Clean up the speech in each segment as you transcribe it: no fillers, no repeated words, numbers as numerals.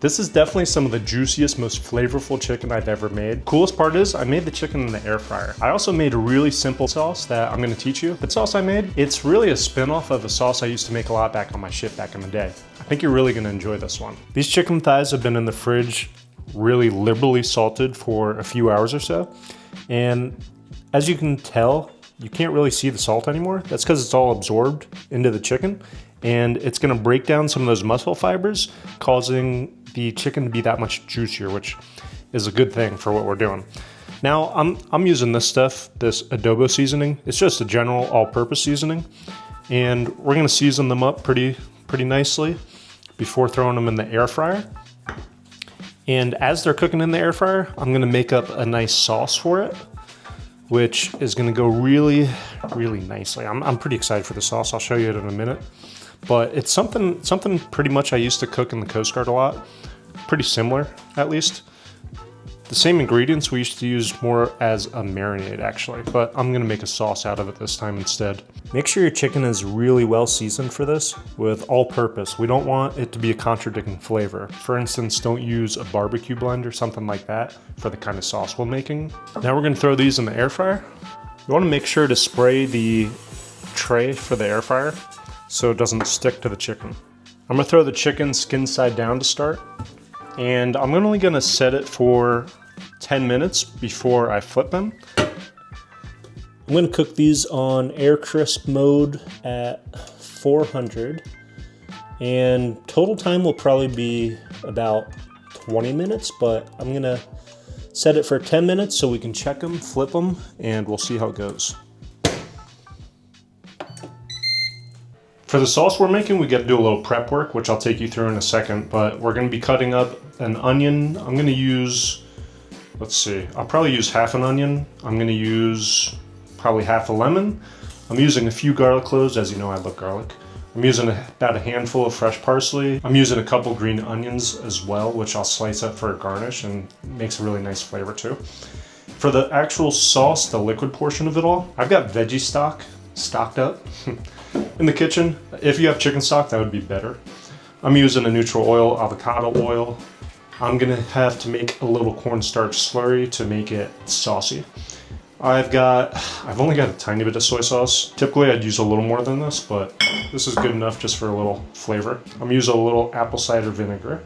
This is definitely some of the juiciest, most flavorful chicken I've ever made. Coolest part is I made the chicken in the air fryer. I also made a really simple sauce that I'm gonna teach you. The sauce I made, it's really a spin-off of a sauce I used to make a lot back on my ship back in the day. I think you're really gonna enjoy this one. These chicken thighs have been in the fridge, really liberally salted for a few hours or so. And as you can tell, you can't really see the salt anymore. That's because it's all absorbed into the chicken, and it's gonna break down some of those muscle fibers, causing the chicken to be that much juicier, which is a good thing for what we're doing. Now, I'm using this stuff, this adobo seasoning. It's just a general all-purpose seasoning, and we're gonna season them up pretty nicely before throwing them in the air fryer. And as they're cooking in the air fryer, I'm gonna make up a nice sauce for it, which is gonna go really, really nicely. I'm pretty excited for the sauce. I'll show you it in a minute. But it's something pretty much I used to cook in the Coast Guard a lot. Pretty similar, at least. The same ingredients we used to use more as a marinade, actually, but I'm gonna make a sauce out of it this time instead. Make sure your chicken is really well seasoned for this with all-purpose. We don't want it to be a contradicting flavor. For instance, don't use a barbecue blend or something like that for the kind of sauce we're making. Now we're gonna throw these in the air fryer. You wanna make sure to spray the tray for the air fryer so it doesn't stick to the chicken. I'm gonna throw the chicken skin side down to start, and I'm only gonna set it for 10 minutes before I flip them. I'm gonna cook these on air crisp mode at 400, and total time will probably be about 20 minutes, but I'm gonna set it for 10 minutes so we can check them, flip them, and we'll see how it goes. For the sauce we're making, we got to do a little prep work, which I'll take you through in a second, but we're going to be cutting up an onion. I'm going to use, let's see, I'll probably use half an onion. I'm going to use probably half a lemon. I'm using a few garlic cloves, as you know I love garlic. I'm using about a handful of fresh parsley. I'm using a couple green onions as well, which I'll slice up for a garnish and makes a really nice flavor too. For the actual sauce, the liquid portion of it all, I've got veggie stock stocked up in the kitchen. If you have chicken stock, that would be better. I'm using a neutral oil, avocado oil. I'm gonna have to make a little cornstarch slurry to make it saucy. I've only got a tiny bit of soy sauce. Typically I'd use a little more than this, but this is good enough just for a little flavor. I'm using a little apple cider vinegar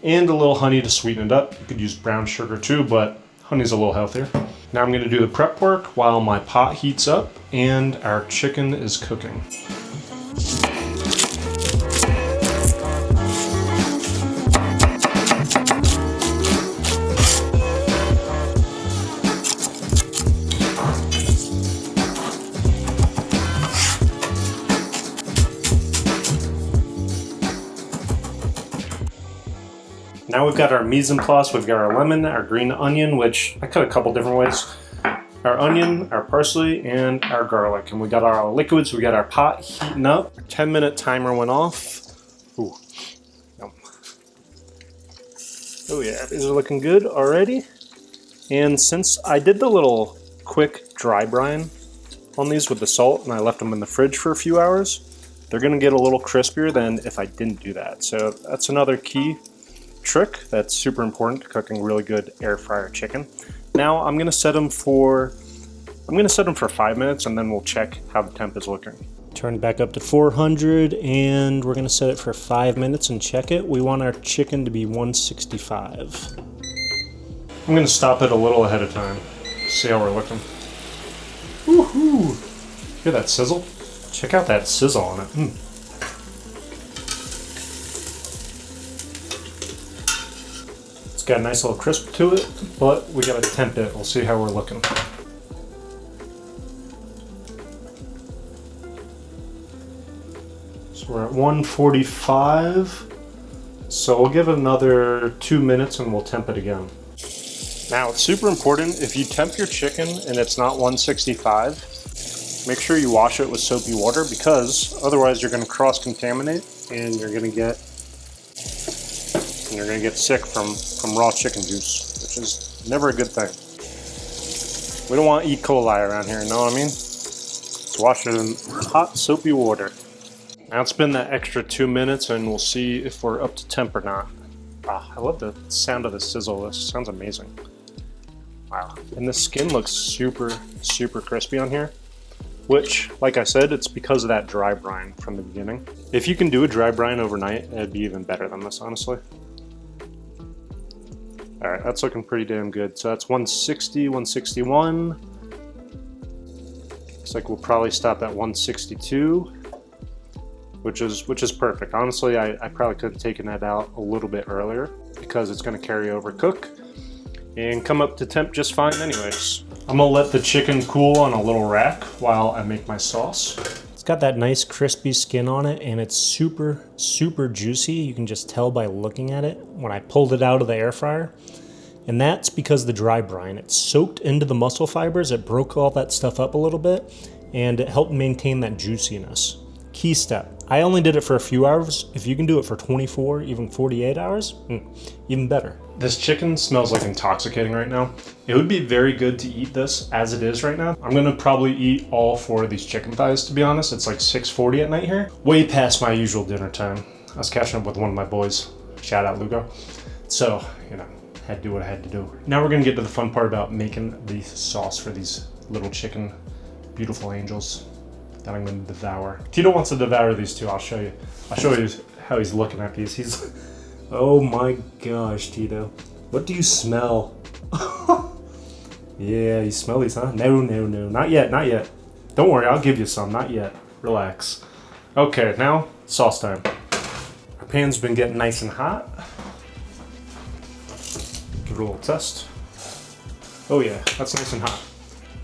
and a little honey to sweeten it up. You could use brown sugar too, but honey's a little healthier. Now I'm gonna do the prep work while my pot heats up and our chicken is cooking. Now we've got our mise en place, we've got our lemon, our green onion, which I cut a couple different ways. Our onion, our parsley, and our garlic. And we got our liquids, we got our pot heating up. 10-minute timer went off. Ooh, yum. Oh yeah, these are looking good already. And since I did the little quick dry brine on these with the salt and I left them in the fridge for a few hours, they're gonna get a little crispier than if I didn't do that. So that's another key trick that's super important to cooking really good air fryer chicken. Now I'm gonna set them for 5 minutes and then we'll check how the temp is looking. Turn it back up to 400 and we're gonna set it for 5 minutes and check it. We want our chicken to be 165. I'm gonna stop it a little ahead of time. See how we're looking. Woohoo! Hear that sizzle? Check out that sizzle on it. Got a nice little crisp to it, but we gotta temp it. We'll see how we're looking. So we're at 145. So we'll give it another 2 minutes and we'll temp it again. Now it's super important, if you temp your chicken and it's not 165, make sure you wash it with soapy water because otherwise you're gonna cross-contaminate and you're gonna get sick from raw chicken juice, which is never a good thing. We don't want E. coli around here, you know what I mean? Let's wash it in hot, soapy water. Now it's been that extra 2 minutes and we'll see if we're up to temp or not. Ah, I love the sound of the sizzle. This sounds amazing. Wow. And the skin looks super, super crispy on here, which, like I said, it's because of that dry brine from the beginning. If you can do a dry brine overnight, it'd be even better than this, honestly. All right, that's looking pretty damn good. So that's 160, 161. Looks like we'll probably stop at 162, which is perfect. Honestly, I probably could have taken that out a little bit earlier because it's gonna carry over cook and come up to temp just fine anyways. I'm gonna let the chicken cool on a little rack while I make my sauce. It's got that nice crispy skin on it and it's super, super juicy. You can just tell by looking at it when I pulled it out of the air fryer. And that's because the dry brine, it soaked into the muscle fibers, it broke all that stuff up a little bit, and it helped maintain that juiciness. Key step. I only did it for a few hours. If you can do it for 24, even 48 hours, even better. This chicken smells like intoxicating right now. It would be very good to eat this as it is right now. I'm gonna probably eat all 4 of these chicken thighs, to be honest. It's like 6:40 at night here. Way past my usual dinner time. I was catching up with one of my boys. Shout out Lugo. So, you know, had to do what I had to do. Now we're gonna get to the fun part about making the sauce for these little chicken beautiful angels that I'm gonna devour. Tito wants to devour these too. I'll show you how he's looking at these. He's, oh my gosh, Tito. What do you smell? Yeah, you smell these, huh? No, not yet, not yet. Don't worry, I'll give you some, not yet. Relax. Okay, now sauce time. Our pan's been getting nice and hot. Give it a little test. Oh yeah, that's nice and hot.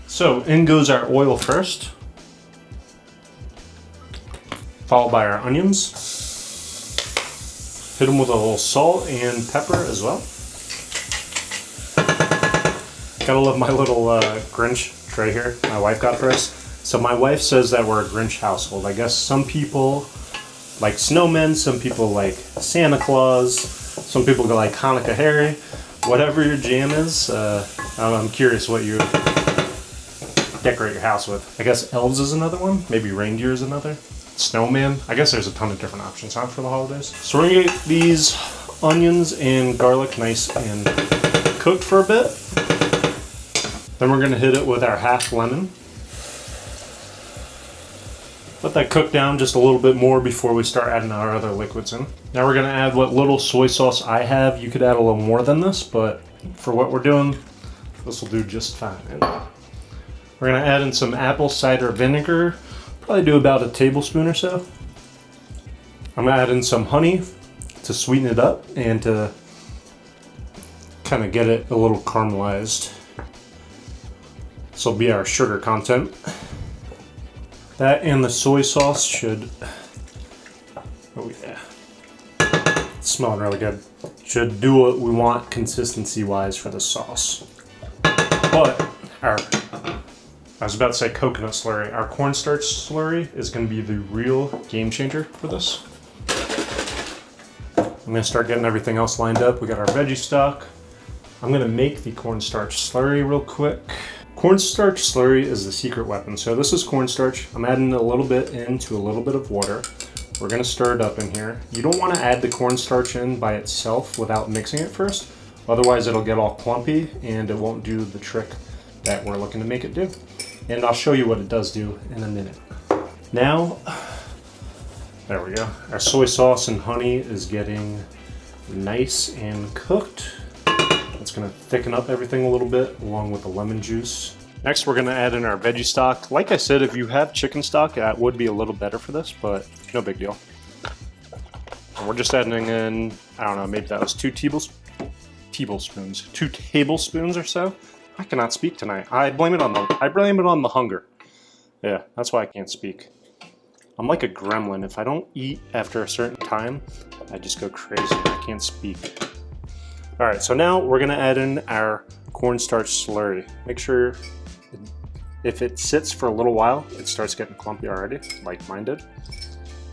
So in goes our oil first, followed by our onions. Hit them with a little salt and pepper as well. Gotta love my little Grinch tray here my wife got for us. So my wife says that we're a Grinch household. I guess some people like snowmen, some people like Santa Claus, some people go like Hanukkah Harry. Whatever your jam is, I'm curious what you decorate your house with. I guess elves is another one, maybe reindeer is another. Snowman. I guess there's a ton of different options for the holidays. So we're gonna get these onions and garlic nice and cooked for a bit. Then we're gonna hit it with our half lemon. Let that cook down just a little bit more before we start adding our other liquids in. Now we're gonna add what little soy sauce I have. You could add a little more than this, but for what we're doing, this will do just fine. We're gonna add in some apple cider vinegar. Probably do about a tablespoon or so. I'm gonna add in some honey to sweeten it up and to kind of get it a little caramelized. This will be our sugar content. That and the soy sauce should, oh yeah, it's smelling really good. Should do what we want consistency wise for the sauce. But I was about to say coconut slurry. Our cornstarch slurry is going to be the real game changer for this. I'm going to start getting everything else lined up. We got our veggie stock. I'm going to make the cornstarch slurry real quick. Cornstarch slurry is the secret weapon. So this is cornstarch. I'm adding a little bit into a little bit of water. We're going to stir it up in here. You don't want to add the cornstarch in by itself without mixing it first. Otherwise it'll get all clumpy and it won't do the trick that we're looking to make it do. And I'll show you what it does do in a minute. Now, there we go. Our soy sauce and honey is getting nice and cooked. It's gonna thicken up everything a little bit along with the lemon juice. Next, we're gonna add in our veggie stock. Like I said, if you have chicken stock, that would be a little better for this, but no big deal. And we're just adding in, I don't know, maybe that was 2 tablespoons or so. I cannot speak tonight. I blame it on the hunger. Yeah, that's why I can't speak. I'm like a gremlin. If I don't eat after a certain time, I just go crazy. I can't speak. All right, so now we're gonna add in our cornstarch slurry. Make sure if it sits for a little while, it starts getting clumpy already, like mine did.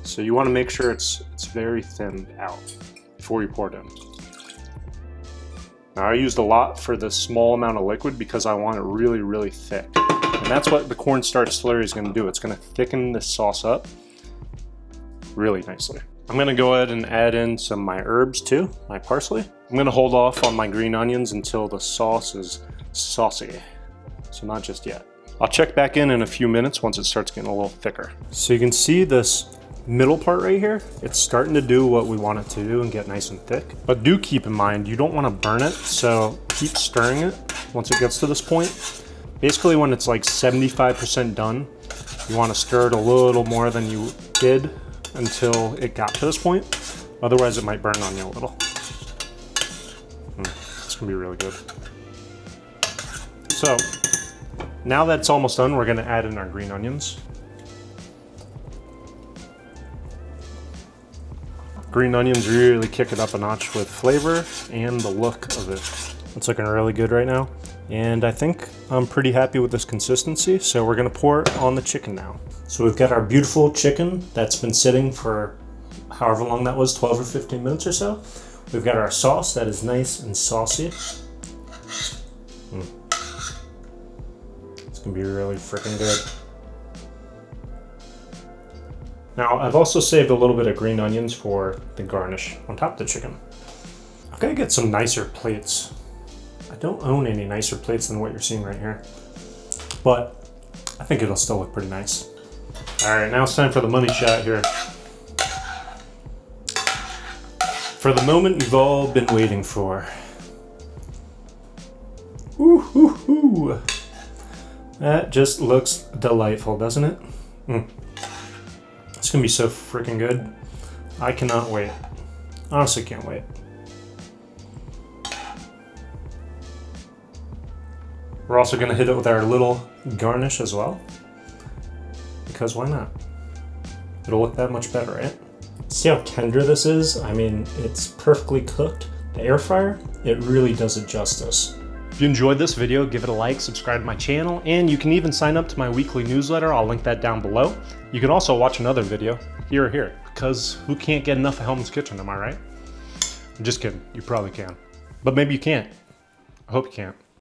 So you wanna make sure it's very thinned out before you pour it in. Now I used a lot for the small amount of liquid because I want it really, really thick. And that's what the cornstarch slurry is gonna do. It's gonna thicken this sauce up really nicely. I'm gonna go ahead and add in some of my herbs too, my parsley. I'm gonna hold off on my green onions until the sauce is saucy, so not just yet. I'll check back in a few minutes once it starts getting a little thicker. So you can see this middle part right here, it's starting to do what we want it to do and get nice and thick. But do keep in mind, you don't want to burn it, so keep stirring it once it gets to this point. Basically when it's like 75% done, you want to stir it a little more than you did until it got to this point. Otherwise it might burn on you a little. It's gonna be really good. So now that it's almost done, we're gonna add in our green onions. Green onions really kick it up a notch with flavor and the look of it. It's looking really good right now. And I think I'm pretty happy with this consistency, so we're gonna pour it on the chicken now. So we've got our beautiful chicken that's been sitting for however long that was, 12 or 15 minutes or so. We've got our sauce that is nice and saucy. It's gonna be really freaking good. Now, I've also saved a little bit of green onions for the garnish on top of the chicken. I've got to get some nicer plates. I don't own any nicer plates than what you're seeing right here, but I think it'll still look pretty nice. All right, now it's time for the money shot here. For the moment you've all been waiting for. Ooh, ooh, ooh. That just looks delightful, doesn't it? It's gonna be so freaking good. I cannot wait. Honestly, can't wait. We're also gonna hit it with our little garnish as well, because why not? It'll look that much better, right? See how tender this is? I mean, it's perfectly cooked. The air fryer, it really does it justice. If you enjoyed this video, give it a like, subscribe to my channel, and you can even sign up to my weekly newsletter. I'll link that down below. You can also watch another video here or here, because who can't get enough of Hellman's Kitchen, am I right? I'm just kidding, you probably can. But maybe you can't. I hope you can't.